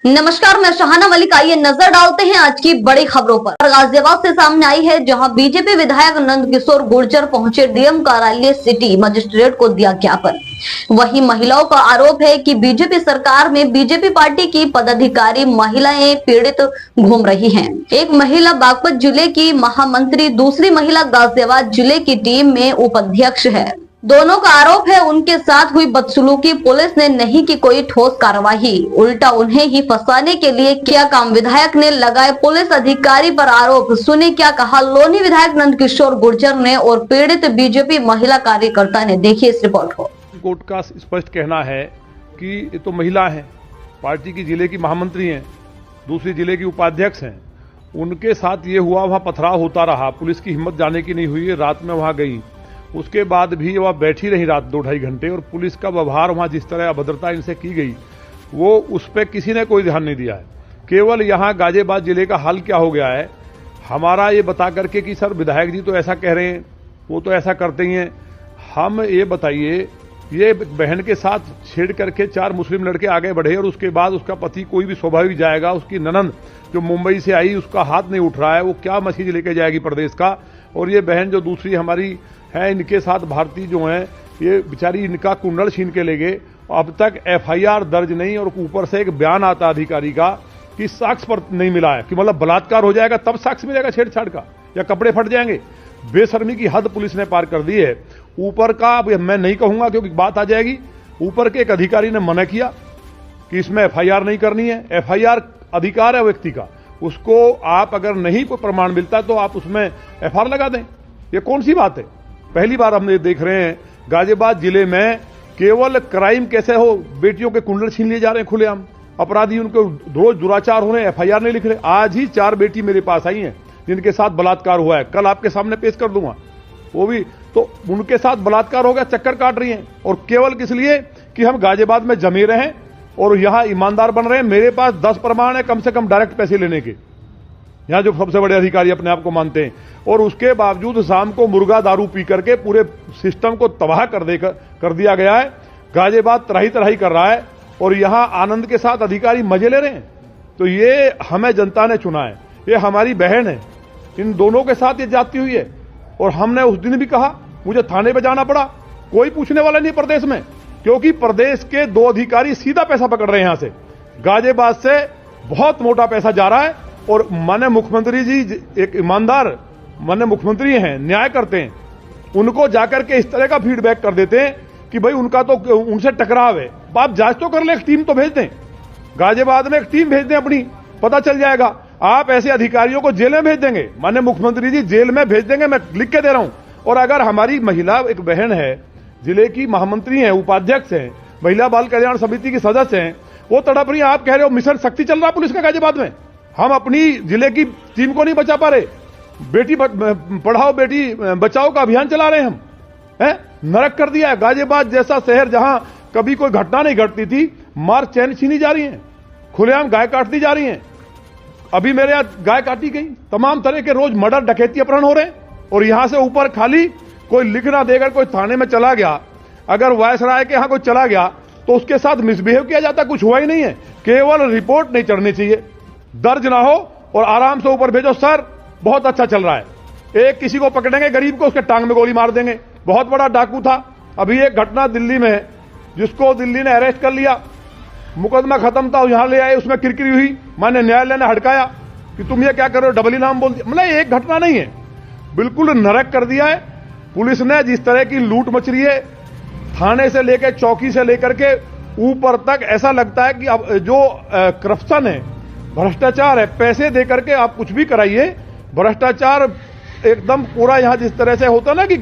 नमस्कार, मैं शहाना मलिक। आइए नजर डालते हैं आज की बड़ी खबरों पर। गाजियाबाद से सामने आई है, जहां बीजेपी विधायक नंद किशोर गुर्जर पहुंचे डीएम कार्यालय सिटी मजिस्ट्रेट को दिया ज्ञापन। वहीं महिलाओं का आरोप है कि बीजेपी सरकार में बीजेपी पार्टी की पदाधिकारी महिलाएं पीड़ित घूम रही हैं। एक महिला बागपत जिले की महामंत्री, दूसरी महिला गाजियाबाद जिले की टीम में उपाध्यक्ष है। दोनों का आरोप है उनके साथ हुई बदसलूकी पुलिस ने नहीं की कोई ठोस कार्रवाई, उल्टा उन्हें ही फंसाने के लिए क्या काम विधायक ने लगाए पुलिस अधिकारी पर आरोप। सुने क्या कहा लोनी विधायक नंद किशोर गुर्जर ने और पीड़ित बीजेपी महिला कार्यकर्ता ने। देखिए इस रिपोर्ट को। कोर्ट का स्पष्ट कहना है कि ये तो महिला है, पार्टी की जिले की महामंत्री हैं, दूसरी जिले की उपाध्यक्ष हैं। उनके साथ ये हुआ, वहाँ पथराव होता रहा, पुलिस की हिम्मत जाने की नहीं हुई, रात में वहाँ गई। उसके बाद भी वह बैठी रही रात 2-2.5 घंटे, और पुलिस का व्यवहार वहाँ जिस तरह अभद्रता इनसे की गई, वो उस पर किसी ने कोई ध्यान नहीं दिया है। केवल यहाँ गाजियाबाद जिले का हाल क्या हो गया है, हमारा ये बता करके कि सर विधायक जी तो ऐसा कह रहे हैं, वो तो ऐसा करते ही हैं। हम ये बताइए, ये बहन के साथ छेड़ करके 4 मुस्लिम लड़के आगे बढ़े, और उसके बाद उसका पति कोई भी स्वाभाविक जाएगा, उसकी ननंद जो मुंबई से आई उसका हाथ नहीं उठ रहा है, वो क्या मैसेज लेके जाएगी प्रदेश का। और ये बहन जो दूसरी हमारी है, इनके साथ भारतीय जो हैं, ये बेचारी इनका कुंडल छीन के ले गए। अब तक एफआईआर दर्ज नहीं, और ऊपर से एक बयान आता अधिकारी का कि साक्ष्य पर नहीं मिला है, कि मतलब बलात्कार हो जाएगा तब साक्ष्य मिलेगा छेड़छाड़ का, या कपड़े फट जाएंगे। बेशर्मी की हद पुलिस ने पार कर दी है। ऊपर का मैं नहीं कहूंगा क्योंकि बात आ जाएगी, ऊपर के एक अधिकारी ने मना किया कि इसमें एफआईआर नहीं करनी है। एफआईआर अधिकार है व्यक्ति का, उसको आप अगर नहीं कोई प्रमाण मिलता तो आप उसमें एफआईआर लगा दें। ये कौन सी बात है? पहली बार हम ये देख रहे हैं गाजियाबाद जिले में केवल क्राइम कैसे हो, बेटियों के कुंडल छीन लिए जा रहे हैं खुलेआम, अपराधी उनको रोज दुराचार हो रहे हैं, एफआईआर नहीं लिख रहे। आज ही 4 बेटी मेरे पास आई हैं जिनके साथ बलात्कार हुआ है, कल आपके सामने पेश कर दूंगा। वो भी तो उनके साथ बलात्कार हो गया, चक्कर काट रही हैं, और केवल किस लिए कि हम गाजियाबाद में जमे रहे और यहां ईमानदार बन रहे हैं। मेरे पास 10 प्रमाण है कम से कम डायरेक्ट पैसे लेने के, यहां जो सबसे बड़े अधिकारी अपने आप को मानते हैं, और उसके बावजूद शाम को मुर्गा दारू पी करके पूरे सिस्टम को तबाह कर दिया गया है। गाजियाबाद तराही तराही कर रहा है, और यहां आनंद के साथ अधिकारी मजे ले रहे हैं। तो ये हमें जनता ने चुना है, ये हमारी बहन है, इन दोनों के साथ ये जाती हुई है। और हमने उस दिन भी कहा, मुझे थाने पे जाना पड़ा, कोई पूछने वाला नहीं प्रदेश में, क्योंकि प्रदेश के 2 अधिकारी सीधा पैसा पकड़ रहे हैं। यहां से गाजियाबाद से बहुत मोटा पैसा जा रहा है, और माननीय मुख्यमंत्री जी एक ईमानदार माननीय मुख्यमंत्री हैं, न्याय करते हैं, उनको जाकर के इस तरह का फीडबैक कर देते हैं कि भाई उनका तो उनसे टकराव है। आप जांच तो कर ले, एक टीम तो भेज दें, गाजियाबाद में एक टीम भेज दें अपनी, पता चल जाएगा। आप ऐसे अधिकारियों को जेल में भेज देंगे, माननीय मुख्यमंत्री जी जेल में भेज देंगे, मैं लिख के दे रहा हूं। और अगर हमारी महिला एक बहन है, जिले की महामंत्री हैं, उपाध्यक्ष हैं, महिला बाल कल्याण समिति की सदस्य हैं, वो तड़प रही हैं। आप कह रहे हो मिशन शक्ति चल रहा है पुलिस का गाजियाबाद में, हम अपनी जिले की टीम को नहीं बचा पा रहे। बेटी पढ़ाओ बेटी बचाओ का अभियान चला रहे हम, हैं? नरक कर दिया है। गाजियाबाद जैसा शहर जहां कभी कोई घटना नहीं घटती थी, मार चैन छीनी जा रही है, खुलेआम गाय काट दी जा रही हैं। अभी मेरे यहां गाय काटी गई, तमाम तरह के रोज मर्डर डकैती अपहरण हो रहे हैं। और यहां से ऊपर खाली कोई लिख ना देकर कोई थाने में चला गया, अगर वायसराय के यहां कोई चला गया तो उसके साथ मिसबिहेव किया जाता, कुछ हुआ ही नहीं है। केवल रिपोर्ट नहीं चढ़नी चाहिए, दर्ज ना हो, और आराम से ऊपर भेजो, सर बहुत अच्छा चल रहा है। एक किसी को पकड़ेंगे गरीब को, उसके टांग में गोली मार देंगे। बहुत बड़ा डाकू था, अभी एक घटना दिल्ली में है, जिसको दिल्ली ने अरेस्ट कर लिया, मुकदमा खत्म था, यहां ले आए, उसमें किरकिरी हुई, माननीय न्यायालय ने हड़काया कि तुम ये क्या कर रहे हो, डबल इनाम बोल दिया। मतलब एक घटना नहीं है, बिल्कुल नरक कर दिया है पुलिस ने। जिस तरह की लूट मच रही है, थाने से लेकर चौकी से लेकर के ऊपर तक, ऐसा लगता है कि अब जो करप्शन है, भ्रष्टाचार है, पैसे दे करके आप कुछ भी कराइए, भ्रष्टाचार एकदम पूरा यहां जिस तरह से होता ना कि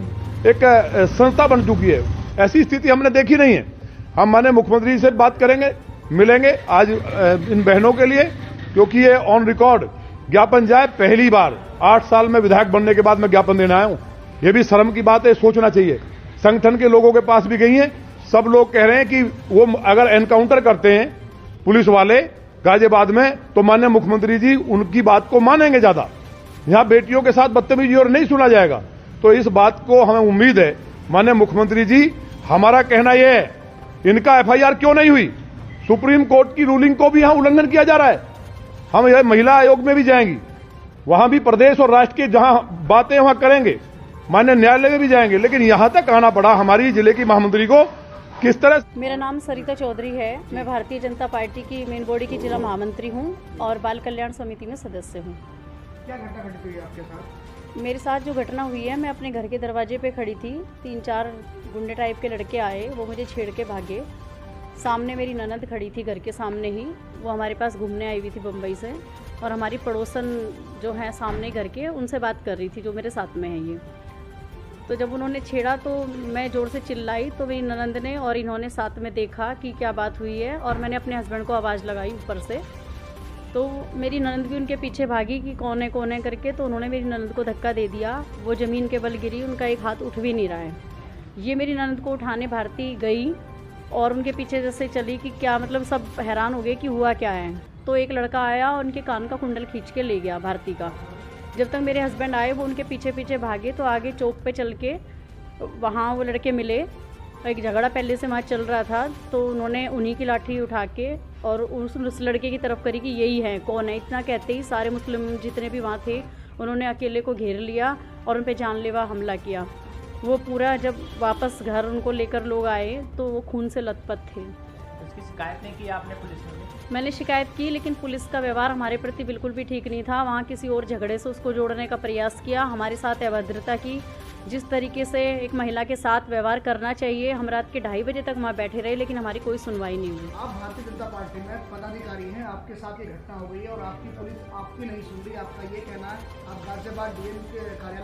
एक संस्था बन चुकी है, ऐसी स्थिति हमने देखी नहीं है। हम माननीय मुख्यमंत्री से बात करेंगे, मिलेंगे आज इन बहनों के लिए, क्योंकि ये ऑन रिकॉर्ड ज्ञापन जाए। पहली बार 8 साल में विधायक बनने के बाद मैं ज्ञापन देने आया हूं, ये भी शर्म की बात है, सोचना चाहिए। संगठन के लोगों के पास भी गई हैं, सब लोग कह रहे हैं कि वो अगर एनकाउंटर करते हैं पुलिस वाले गाजियाबाद में, तो माननीय मुख्यमंत्री जी उनकी बात को मानेंगे ज्यादा। यहां बेटियों के साथ बदतमीजी और नहीं सुना जाएगा। तो इस बात को हमें उम्मीद है माननीय मुख्यमंत्री जी, हमारा कहना यह है, इनका एफआईआर क्यों नहीं हुई, सुप्रीम कोर्ट की रूलिंग को भी यहां उल्लंघन किया जा रहा है। हम यह महिला आयोग में भी जाएंगी, वहां भी प्रदेश और राष्ट्र की जहां बातें वहां करेंगे, माननीय न्यायालय में भी जाएंगे, लेकिन यहां तक आना पड़ा हमारी जिले की महामंत्री को। किस तरह? मेरा नाम सरिता चौधरी है। मैं भारतीय जनता पार्टी की मेन बॉडी की जिला महामंत्री हूं और बाल कल्याण समिति में सदस्य हूं। क्या घटना घटी हुई है आपके साथ? मेरे साथ जो घटना हुई है, मैं अपने घर के दरवाजे पे खड़ी थी, 3-4 गुंडे टाइप के लड़के आए, वो मुझे छेड़ के भागे। सामने मेरी ननद खड़ी थी घर के सामने ही, वो हमारे पास घूमने आई हुई थी बम्बई से, और हमारी पड़ोसन जो है सामने घर के, उनसे बात कर रही थी, जो मेरे साथ में है ये। तो जब उन्होंने छेड़ा तो मैं ज़ोर से चिल्लाई, तो मेरी ननद ने और इन्होंने साथ में देखा कि क्या बात हुई है, और मैंने अपने हस्बैंड को आवाज़ लगाई ऊपर से। तो मेरी ननद भी उनके पीछे भागी कि कौन है करके, तो उन्होंने मेरी ननद को धक्का दे दिया। वो ज़मीन के बल गिरी, उनका एक हाथ उठ भी नहीं रहा है। ये मेरी ननद को उठाने भारती गई और उनके पीछे जैसे चली कि क्या मतलब, सब हैरान हो गए कि हुआ क्या है। तो एक लड़का आया और उनके कान का कुंडल खींच के ले गया भारती का। जब तक मेरे हस्बैंड आए वो उनके पीछे पीछे भागे, तो आगे चौक पे चल के वहाँ वो लड़के मिले। एक झगड़ा पहले से वहाँ चल रहा था, तो उन्होंने उन्हीं की लाठी उठा के और उस लड़के की तरफ करी कि यही है, कौन है। इतना कहते ही सारे मुस्लिम जितने भी वहाँ थे उन्होंने अकेले को घेर लिया और उन पर जानलेवा हमला किया। वो पूरा जब वापस घर उनको लेकर लोग आए तो वो खून से लथपथ थे। उसकी शिकायत नहीं की आपने पुलिस में? मैंने शिकायत की, लेकिन पुलिस का व्यवहार हमारे प्रति बिल्कुल भी ठीक नहीं था। वहाँ किसी और झगड़े से उसको जोड़ने का प्रयास किया, हमारे साथ अभद्रता की। जिस तरीके से एक महिला के साथ व्यवहार करना चाहिए, हम रात के 2:30 बजे तक वहाँ बैठे रहे, लेकिन हमारी कोई सुनवाई नहीं हुई। आप भारतीय जनता पार्टी में पदाधिकारी हैं, आपके साथ ये घटना हो गई है और आपकी पुलिस आपकी नहीं सुन रही, आपका ये कहना है। आप गाजियाबाद डीएम के कार्यालय